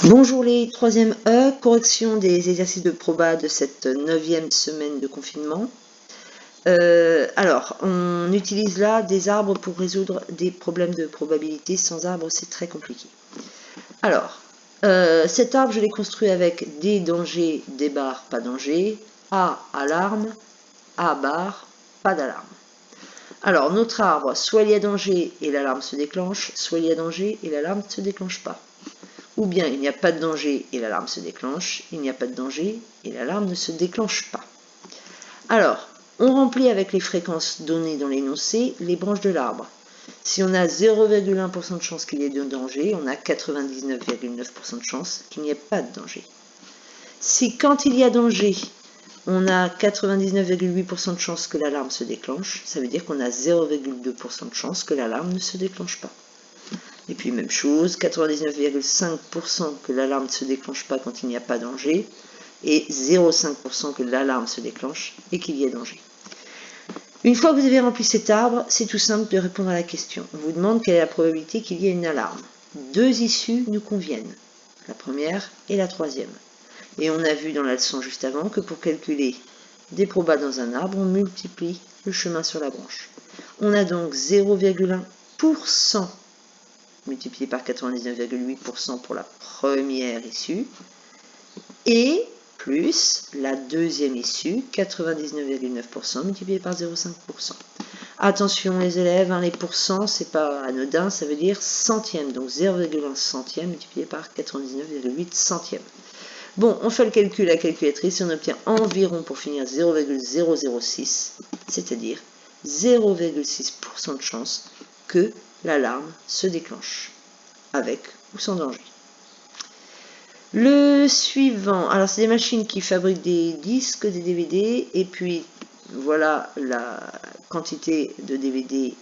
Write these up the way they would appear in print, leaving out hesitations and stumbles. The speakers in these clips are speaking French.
Bonjour les 3e E, correction des exercices de proba de cette 9e semaine de confinement. Alors, on utilise là des arbres pour résoudre des problèmes de probabilité. Sans arbre, c'est très compliqué. Alors, cet arbre, je l'ai construit avec des dangers, des barres, pas danger, A, alarme, A, barre, pas d'alarme. Alors, notre arbre, soit il y a danger et l'alarme se déclenche, soit il y a danger et l'alarme ne se déclenche pas. Ou bien il n'y a pas de danger et l'alarme se déclenche, il n'y a pas de danger et l'alarme ne se déclenche pas. Alors, on remplit avec les fréquences données dans l'énoncé les branches de l'arbre. Si on a 0,1% de chance qu'il y ait de danger, on a 99,9% de chance qu'il n'y ait pas de danger. Si quand il y a danger, on a 99,8% de chance que l'alarme se déclenche, ça veut dire qu'on a 0,2% de chance que l'alarme ne se déclenche pas. Et puis même chose, 99,5% que l'alarme ne se déclenche pas quand il n'y a pas danger, et 0,5% que l'alarme se déclenche et qu'il y ait danger. Une fois que vous avez rempli cet arbre, c'est tout simple de répondre à la question. On vous demande quelle est la probabilité qu'il y ait une alarme. Deux issues nous conviennent, la première et la troisième. Et on a vu dans la leçon juste avant que pour calculer des probas dans un arbre, on multiplie le chemin sur la branche. On a donc 0,1% multiplié par 99,8% pour la première issue, et plus la deuxième issue, 99,9% multiplié par 0,5%. Attention les élèves, les pourcents, c'est pas anodin, ça veut dire centième, donc 0,1 centième multiplié par 99,8 centièmes. Bon, on fait le calcul à la calculatrice et on obtient environ, pour finir, 0,006, c'est-à-dire 0,6% de chance que l'alarme se déclenche, avec ou sans danger. Le suivant, alors c'est des machines qui fabriquent des disques, des DVD, et puis voilà la quantité de DVD,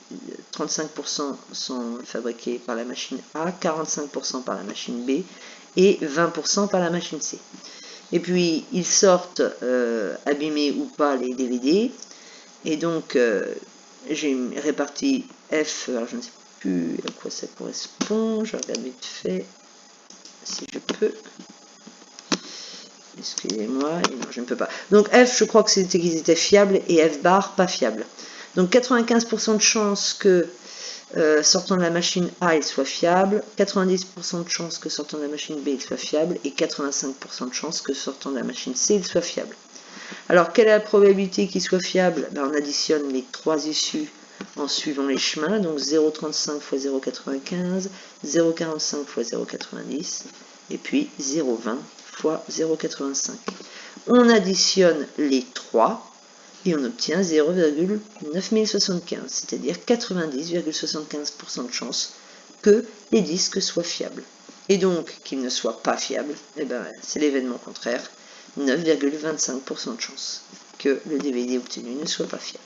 35% sont fabriqués par la machine A, 45% par la machine B, et 20% par la machine C. Et puis ils sortent abîmés ou pas les DVD, et donc j'ai réparti F, alors je ne sais plus à quoi ça correspond, je regarde vite fait si je peux. Excusez-moi, non, je ne peux pas. Donc F, je crois que c'était qu'ils étaient fiables, et F bar, pas fiable. Donc 95% de chance que sortant de la machine A, il soit fiable, 90% de chance que sortant de la machine B, il soit fiable, et 85% de chance que sortant de la machine C, il soit fiable. Alors, quelle est la probabilité qu'il soit fiable? On additionne les trois issues en suivant les chemins, donc 0,35 fois 0,95, 0,45 fois 0,90, et puis 0,20 fois 0,85. On additionne les trois, et on obtient 0,9075, c'est-à-dire 90,75% de chance que les disques soient fiables. Et donc, qu'ils ne soient pas fiables, c'est l'événement contraire, 9,25% de chance que le DVD obtenu ne soit pas fiable.